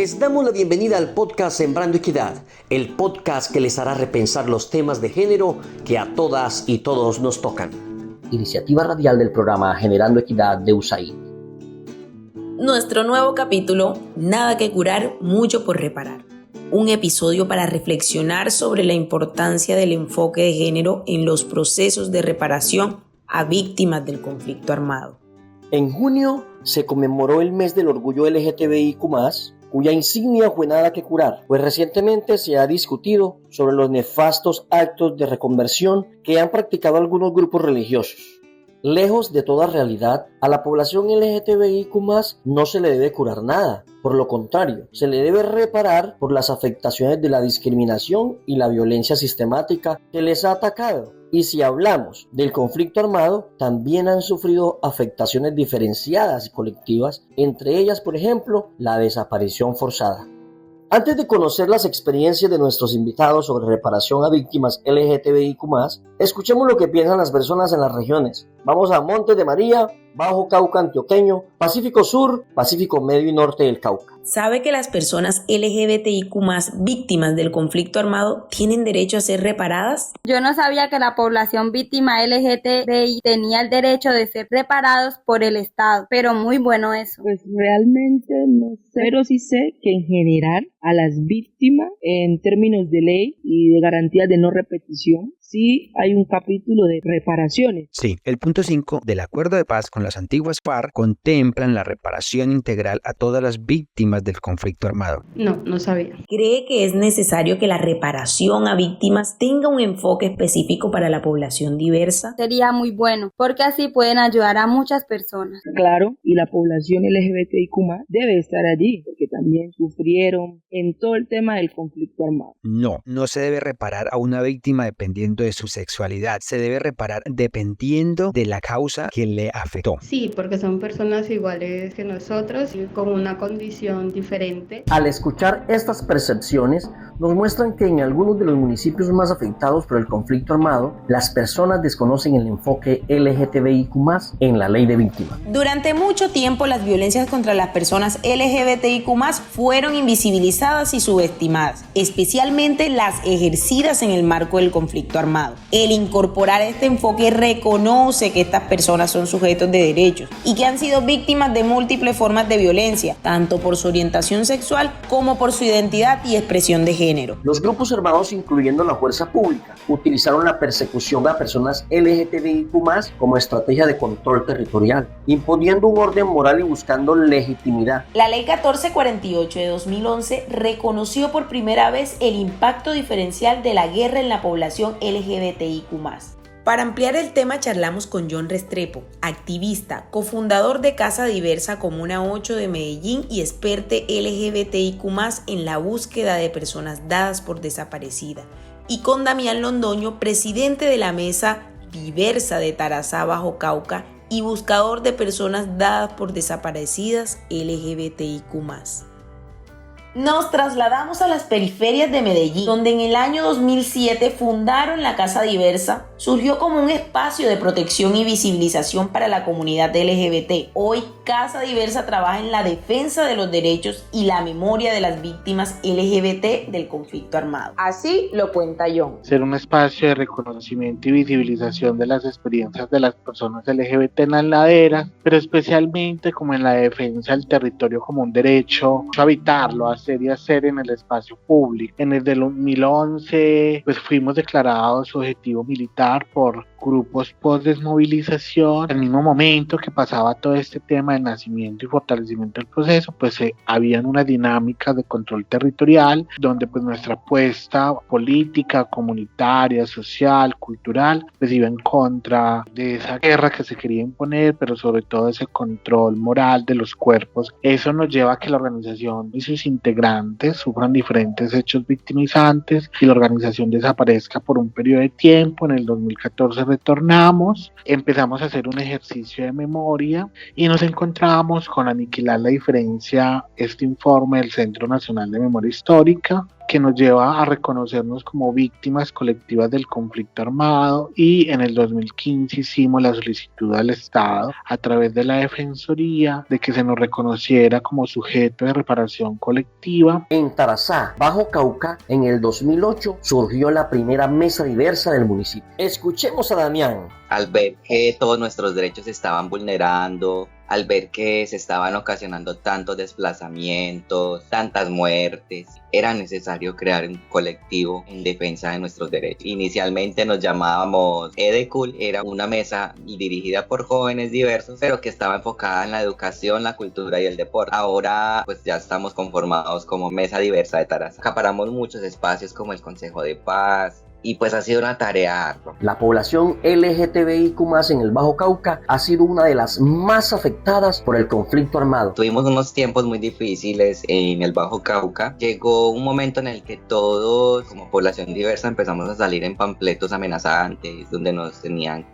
Les damos la bienvenida al podcast Sembrando Equidad, el podcast que les hará repensar los temas de género que a todas y todos nos tocan. Iniciativa radial del programa Generando Equidad de USAID. Nuestro nuevo capítulo, Nada que curar, mucho por reparar. Un episodio para reflexionar sobre la importancia del enfoque de género en los procesos de reparación a víctimas del conflicto armado. En junio se conmemoró el mes del orgullo LGTBIQ+, cuya insignia fue Nada que curar, pues recientemente se ha discutido sobre los nefastos actos de reconversión que han practicado algunos grupos religiosos. Lejos de toda realidad, a la población LGTBIQ+, no se le debe curar nada. Por lo contrario, se le debe reparar por las afectaciones de la discriminación y la violencia sistemática que les ha atacado. Y si hablamos del conflicto armado, también han sufrido afectaciones diferenciadas y colectivas, entre ellas, por ejemplo, la desaparición forzada. Antes de conocer las experiencias de nuestros invitados sobre reparación a víctimas LGTBIQ+, escuchemos lo que piensan las personas en las regiones. Vamos a Montes de María, Bajo Cauca Antioqueño, Pacífico Sur, Pacífico Medio y Norte del Cauca. ¿Sabe que las personas LGBTIQ+, víctimas del conflicto armado, tienen derecho a ser reparadas? Yo no sabía que la población víctima LGTBI tenía el derecho de ser reparados por el Estado, pero muy bueno eso. Pues realmente no sé, pero sí sé que en general a las víctimas, en términos de ley y de garantías de no repetición, sí hay un capítulo de reparaciones. Sí, el punto 5 del Acuerdo de Paz con las antiguas FARC contemplan la reparación integral a todas las víctimas del conflicto armado. No sabía. ¿Cree que es necesario que la reparación a víctimas tenga un enfoque específico para la población diversa? Sería muy bueno, porque así pueden ayudar a muchas personas. Claro, y la población LGBTIQ+ debe estar allí, porque también sufrieron en todo el tema del conflicto armado. No se debe reparar a una víctima dependiendo de su sexualidad, se debe reparar dependiendo de la causa que le afectó. Sí, porque son personas iguales que nosotros y con una condición diferente. Al escuchar estas percepciones, nos muestran que en algunos de los municipios más afectados por el conflicto armado, las personas desconocen el enfoque LGTBIQ+ en la ley de víctimas. Durante mucho tiempo, las violencias contra las personas LGBTIQ+ fueron invisibilizadas y subestimadas, especialmente las ejercidas en el marco del conflicto armado. El incorporar este enfoque reconoce que estas personas son sujetos de derechos y que han sido víctimas de múltiples formas de violencia, tanto por su orientación sexual como por su identidad y expresión de género. Los grupos armados, incluyendo la fuerza pública, utilizaron la persecución a personas LGTBIQ+ como estrategia de control territorial, imponiendo un orden moral y buscando legitimidad. La Ley 1448 de 2011 reconoció por primera vez el impacto diferencial de la guerra en la población LGBTIQ+. Para ampliar el tema charlamos con John Restrepo, activista, cofundador de Casa Diversa Comuna 8 de Medellín y experte LGBTIQ+ en la búsqueda de personas dadas por desaparecidas, y con Damián Londoño, presidente de la Mesa Diversa de Tarazá, Bajo Cauca, y buscador de personas dadas por desaparecidas LGBTIQ+. Nos trasladamos a las periferias de Medellín, donde en el año 2007 fundaron la Casa Diversa. Surgió como un espacio de protección y visibilización para la comunidad LGBT. Hoy, Casa Diversa trabaja en la defensa de los derechos y la memoria de las víctimas LGBT del conflicto armado. Así lo cuenta John. Ser un espacio de reconocimiento y visibilización de las experiencias de las personas LGBT en las laderas, pero especialmente como en la defensa del territorio como un derecho a habitarlo, a ser y hacer en el espacio público. En el 2011 pues fuimos declarados objetivo militar por grupos post-desmovilización. Al mismo momento que pasaba todo este tema de nacimiento y fortalecimiento del proceso, pues habían unas dinámicas de control territorial donde pues nuestra apuesta política, comunitaria, social, cultural, pues iba en contra de esa guerra que se quería imponer, pero sobre todo ese control moral de los cuerpos. Eso nos lleva a que la organización y sus integrantes sufran diferentes hechos victimizantes y la organización desaparezca por un periodo de tiempo. En el 2014 retornamos, empezamos a hacer un ejercicio de memoria y nos encontramos encontramos con Aniquilar la Diferencia, este informe del Centro Nacional de Memoria Histórica, que nos lleva a reconocernos como víctimas colectivas del conflicto armado, y en el 2015 hicimos la solicitud al Estado a través de la Defensoría de que se nos reconociera como sujeto de reparación colectiva. En Tarazá, Bajo Cauca, en el 2008 surgió la primera mesa diversa del municipio. Escuchemos a Damián. Al ver que todos nuestros derechos se estaban vulnerando, al ver que se estaban ocasionando tantos desplazamientos, tantas muertes, era necesario crear un colectivo en defensa de nuestros derechos. Inicialmente nos llamábamos EDECUL, era una mesa dirigida por jóvenes diversos, pero que estaba enfocada en la educación, la cultura y el deporte. Ahora pues ya estamos conformados como Mesa Diversa de Tarazá. Acaparamos muchos espacios como el Consejo de Paz, y pues ha sido una tarea ardua. La población LGTBIQ+ en el Bajo Cauca ha sido una de las más afectadas por el conflicto armado. Tuvimos unos tiempos muy difíciles en el Bajo Cauca. Llegó un momento en el que todos, como población diversa, empezamos a salir en panfletos amenazantes, donde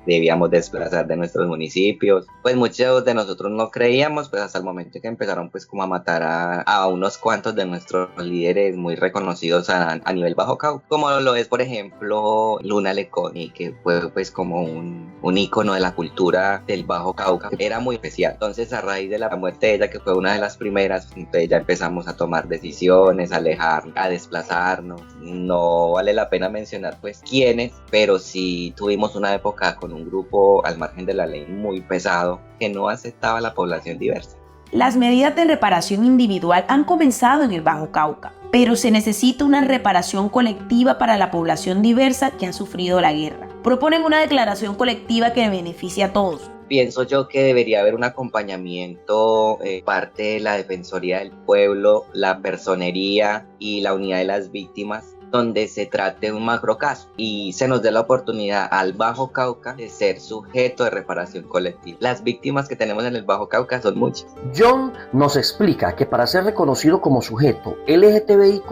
debíamos desplazar de nuestros municipios. Pues muchos de nosotros no creíamos, pues hasta el momento que empezaron pues como a matar a unos cuantos de nuestros líderes muy reconocidos a nivel Bajo Cauca, como lo es, por ejemplo, Luna Leconi, que fue pues como un ícono de la cultura del Bajo Cauca. Era muy especial. Entonces, a raíz de la muerte de ella, que fue una de las primeras, entonces ya empezamos a tomar decisiones, a alejar, a desplazarnos. No vale la pena mencionar pues quiénes, pero sí tuvimos una época con un grupo al margen de la ley muy pesado que no aceptaba a la población diversa. Las medidas de reparación individual han comenzado en el Bajo Cauca, pero se necesita una reparación colectiva para la población diversa que ha sufrido la guerra. Proponen una declaración colectiva que beneficie a todos. Pienso yo que debería haber un acompañamiento parte de la Defensoría del Pueblo, la Personería y la Unidad de las Víctimas, donde se trate un macrocaso y se nos dé la oportunidad al Bajo Cauca de ser sujeto de reparación colectiva. Las víctimas que tenemos en el Bajo Cauca son muchas. John nos explica que para ser reconocido como sujeto LGTBIQ+,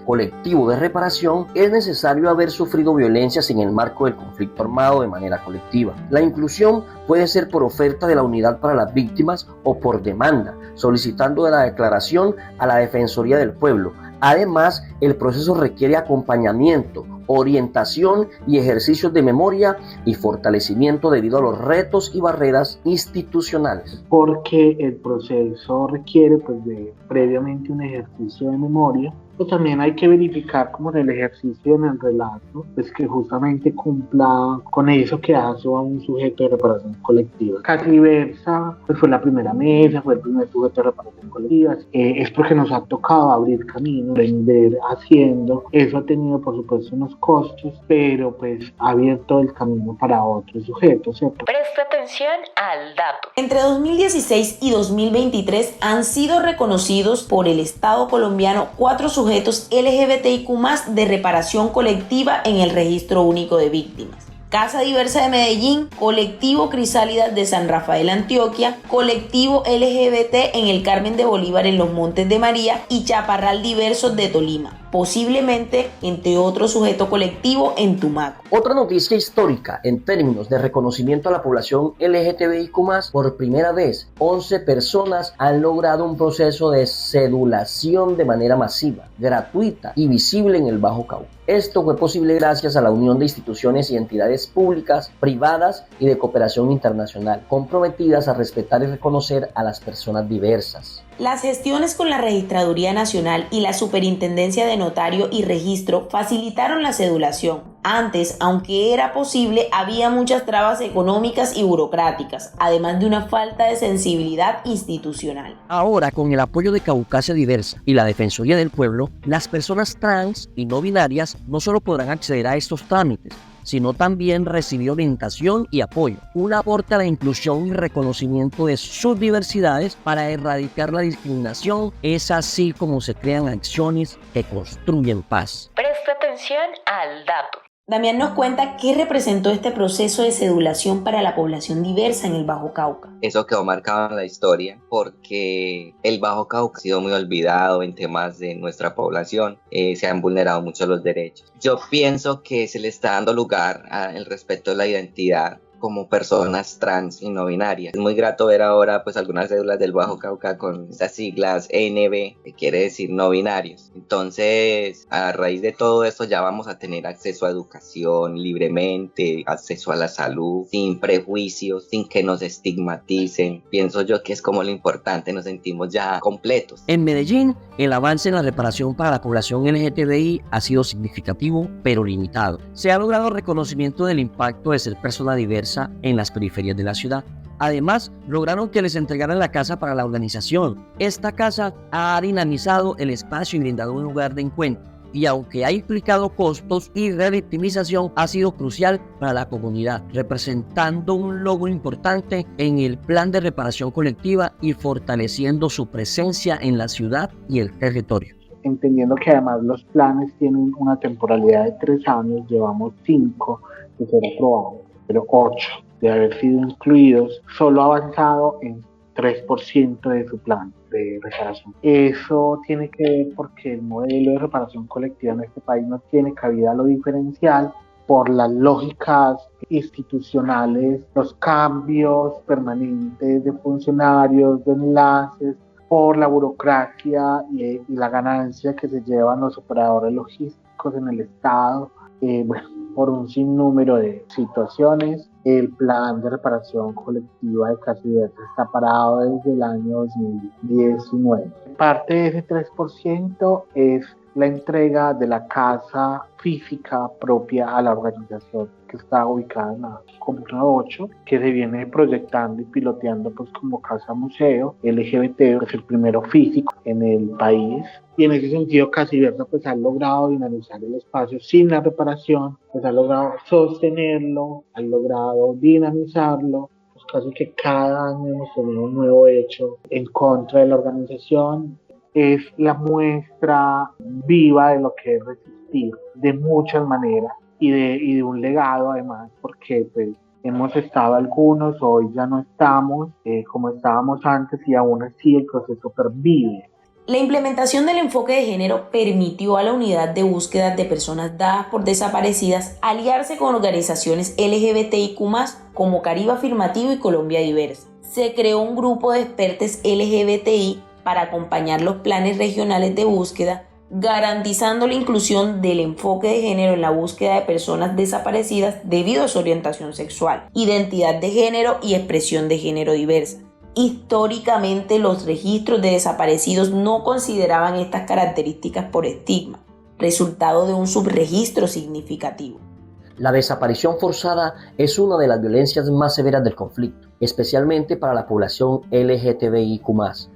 colectivo de reparación, es necesario haber sufrido violencias en el marco del conflicto armado de manera colectiva. La inclusión puede ser por oferta de la Unidad para las Víctimas o por demanda, solicitando de la declaración a la Defensoría del Pueblo. Además, el proceso requiere acompañamiento, orientación y ejercicios de memoria y fortalecimiento debido a los retos y barreras institucionales. Porque el proceso requiere pues de previamente un ejercicio de memoria, pues también hay que verificar como en el ejercicio, en el relato, pues que justamente cumpla con eso que hace a un sujeto de reparación colectiva. Casa Diversa pues fue la primera mesa, fue el primer sujeto de reparación colectiva, es porque nos ha tocado abrir camino, aprender haciendo. Eso ha tenido por supuesto unos costos, pero pues ha abierto el camino para otros sujetos, ¿cierto? Presta atención al dato. Entre 2016 y 2023 han sido reconocidos por el Estado colombiano 4 sujetos LGBTIQ+ de reparación colectiva en el Registro Único de Víctimas. Casa Diversa de Medellín, Colectivo Crisálidas de San Rafael, Antioquia, Colectivo LGBT en el Carmen de Bolívar en los Montes de María y Chaparral Diversos de Tolima, posiblemente entre otro sujeto colectivo en Tumaco. Otra noticia histórica en términos de reconocimiento a la población LGTBIQ+, por primera vez 11 personas han logrado un proceso de cedulación de manera masiva, gratuita y visible en el Bajo Cauca. Esto fue posible gracias a la unión de instituciones y entidades públicas, privadas y de cooperación internacional, comprometidas a respetar y reconocer a las personas diversas. Las gestiones con la Registraduría Nacional y la Superintendencia de Notario y Registro facilitaron la cedulación. Antes, aunque era posible, había muchas trabas económicas y burocráticas, además de una falta de sensibilidad institucional. Ahora, con el apoyo de Caucasia Diversa y la Defensoría del Pueblo, las personas trans y no binarias no solo podrán acceder a estos trámites, sino también recibir orientación y apoyo, un aporte a la inclusión y reconocimiento de sus diversidades para erradicar la discriminación. Es así como se crean acciones que construyen paz. Presta atención al dato. Damián nos cuenta qué representó este proceso de cedulación para la población diversa en el Bajo Cauca. Eso quedó marcado en la historia porque el Bajo Cauca ha sido muy olvidado en temas de nuestra población, se han vulnerado mucho los derechos. Yo pienso que se le está dando lugar al respeto de la identidad como personas trans y no binarias. Es muy grato ver ahora pues algunas cédulas del Bajo Cauca con estas siglas NB, que quiere decir no binarios. Entonces, a raíz de todo esto ya vamos a tener acceso a educación libremente, acceso a la salud, sin prejuicios, sin que nos estigmaticen. Pienso yo que es como lo importante, nos sentimos ya completos. En Medellín, el avance en la reparación para la población LGTBI ha sido significativo, pero limitado. Se ha logrado reconocimiento del impacto de ser persona diversa en las periferias de la ciudad. Además, lograron que les entregaran la casa para la organización. Esta casa ha dinamizado el espacio y brindado un lugar de encuentro. Y aunque ha implicado costos y revictimización, ha sido crucial para la comunidad, representando un logro importante en el plan de reparación colectiva y fortaleciendo su presencia en la ciudad y el territorio. Entendiendo que además los planes tienen una temporalidad de 3 años, llevamos 5 de ser aprobados, pero 8 de haber sido incluidos, solo ha avanzado en 3% de su plan de reparación. Eso tiene que ver porque el modelo de reparación colectiva en este país no tiene cabida a lo diferencial por las lógicas institucionales, los cambios permanentes de funcionarios, de enlaces, por la burocracia y la ganancia que se llevan los operadores logísticos en el Estado, por un sinnúmero de situaciones. El plan de reparación colectiva de Casa Diversa está parado desde el año 2019. Parte de ese 3% es la entrega de la casa física propia a la organización, que está ubicada en la Comuna 8, que se viene proyectando y piloteando pues como casa museo LGBT, es el primero físico en el país. Y en ese sentido Casa Diversa pues ha logrado dinamizar el espacio sin la reparación, pues ha logrado sostenerlo, ha logrado dinamizarlo. Pues casi que cada año hemos tenido un nuevo hecho en contra de la organización. Es la muestra viva de lo que es resistir de muchas maneras y de un legado además, porque pues hemos estado algunos, hoy ya no estamos como estábamos antes y aún así el proceso pervive. La implementación del enfoque de género permitió a la unidad de búsqueda de personas dadas por desaparecidas aliarse con organizaciones LGBTIQ+, como Caribe Afirmativo y Colombia Diversa. Se creó un grupo de expertos LGBTI para acompañar los planes regionales de búsqueda, garantizando la inclusión del enfoque de género en la búsqueda de personas desaparecidas debido a su orientación sexual, identidad de género y expresión de género diversa. Históricamente, los registros de desaparecidos no consideraban estas características por estigma, resultado de un subregistro significativo. La desaparición forzada es una de las violencias más severas del conflicto, especialmente para la población LGTBIQ+,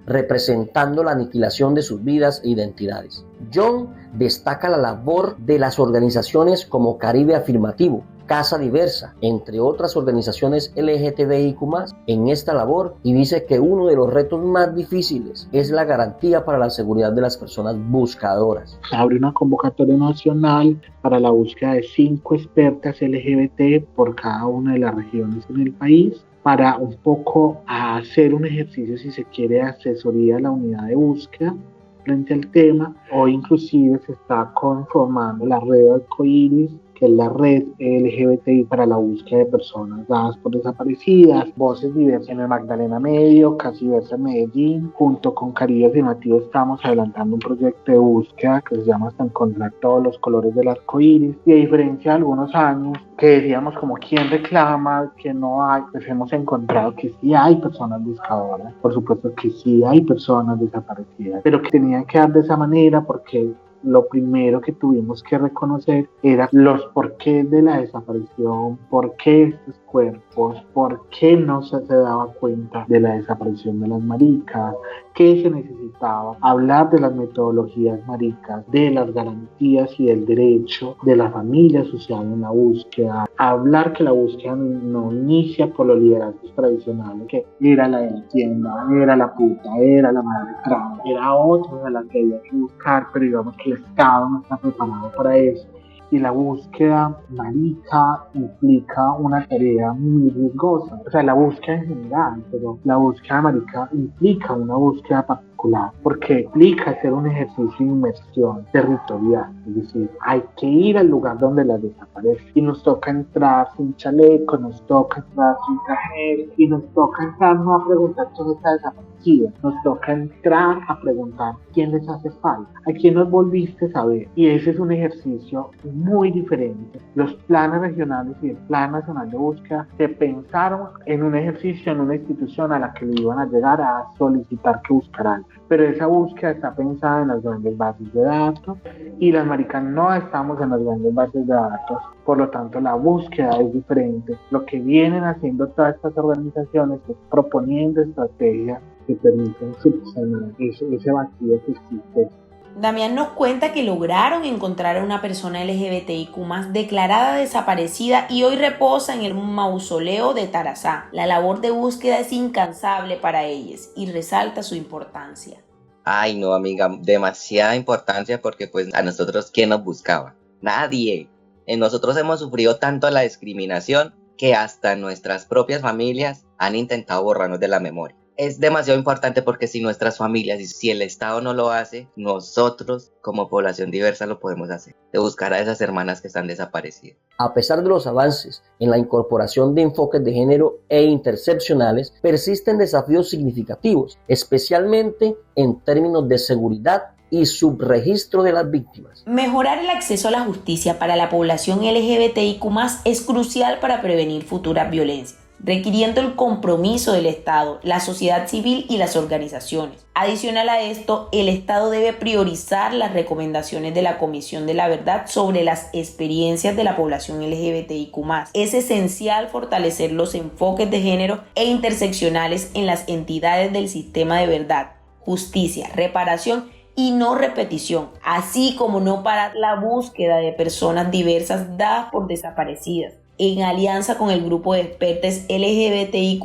representando la aniquilación de sus vidas e identidades. John destaca la labor de las organizaciones como Caribe Afirmativo, Casa Diversa, entre otras organizaciones LGTBIQ+, en esta labor, y dice que uno de los retos más difíciles es la garantía para la seguridad de las personas buscadoras. Se abre una convocatoria nacional para la búsqueda de 5 expertas LGBT por cada una de las regiones en el país, para un poco hacer un ejercicio, si se quiere, de asesoría a la unidad de búsqueda frente al tema. Hoy inclusive se está conformando la red Arcoiris, que es la red LGBTI para la búsqueda de personas dadas por desaparecidas. Voces Diversas en el Magdalena Medio, Casa Diversa en Medellín, junto con Caribe Afirmativo estamos adelantando un proyecto de búsqueda que se llama Hasta encontrar todos los colores del arco iris. Y a diferencia de algunos años que decíamos como quién reclama, que no hay, pues hemos encontrado que sí hay personas buscadoras, por supuesto que sí hay personas desaparecidas, pero que tenían que dar de esa manera porque lo primero que tuvimos que reconocer era los porqués de la desaparición, por qué estos cuerpos, por qué no se daba cuenta de la desaparición de las maricas, qué se necesitaba, hablar de las metodologías maricas, de las garantías y del derecho de la familia social en la búsqueda, hablar que la búsqueda no inicia por los liderazgos tradicionales, que era la de la tienda, era la puta, era la madre trans, era otra a la que había que buscar, pero digamos que el Estado no está preparado para eso. Y la búsqueda marica implica una tarea muy riesgosa, o sea, la búsqueda en general, pero la búsqueda marica implica una búsqueda particular, porque implica hacer un ejercicio de inmersión territorial, es decir, hay que ir al lugar donde las desaparecen y nos toca entrar sin chaleco, nos toca entrar sin traje y nos toca entrar no a preguntar quién está desaparecido, nos toca entrar a preguntar quién les hace falta, a quién nos volviste a ver, y ese es un ejercicio muy diferente. Los planes regionales y el Plan Nacional de Búsqueda se pensaron en un ejercicio, en una institución a la que le iban a llegar a solicitar que buscaran, pero esa búsqueda está pensada en las grandes bases de datos y las maricas no estamos en las grandes bases de datos, por lo tanto la búsqueda es diferente. Lo que vienen haciendo todas estas organizaciones es proponiendo estrategias que permiten subsanar ese vacío que existe. Damián nos cuenta que lograron encontrar a una persona LGBTIQ+ declarada desaparecida y hoy reposa en el mausoleo de Tarazá. La labor de búsqueda es incansable para ellos y resalta su importancia. Ay, no, amiga, demasiada importancia porque pues a nosotros, ¿quién nos buscaba? Nadie. Nosotros hemos sufrido tanto la discriminación que hasta nuestras propias familias han intentado borrarnos de la memoria. Es demasiado importante porque si nuestras familias y si el Estado no lo hace, nosotros como población diversa lo podemos hacer, de buscar a esas hermanas que están desaparecidas. A pesar de los avances en la incorporación de enfoques de género e interseccionales, persisten desafíos significativos, especialmente en términos de seguridad y subregistro de las víctimas. Mejorar el acceso a la justicia para la población LGBTIQ+ es crucial para prevenir futuras violencias, requiriendo el compromiso del Estado, la sociedad civil y las organizaciones. Adicional a esto, el Estado debe priorizar las recomendaciones de la Comisión de la Verdad sobre las experiencias de la población LGBTIQ+. Es esencial fortalecer los enfoques de género e interseccionales en las entidades del sistema de verdad, justicia, reparación y no repetición, así como no parar la búsqueda de personas diversas dadas por desaparecidas, en alianza con el grupo de expertos LGBTIQ+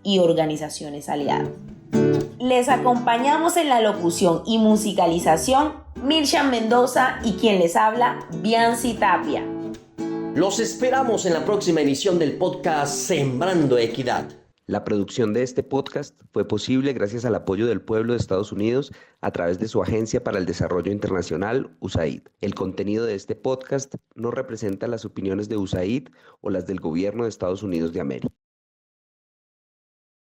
y organizaciones aliadas. Les acompañamos en la locución y musicalización Mirchan Mendoza y quien les habla, Biancy Tapia. Los esperamos en la próxima edición del podcast Sembrando Equidad. La producción de este podcast fue posible gracias al apoyo del pueblo de Estados Unidos a través de su Agencia para el Desarrollo Internacional, USAID. El contenido de este podcast no representa las opiniones de USAID o las del Gobierno de Estados Unidos de América.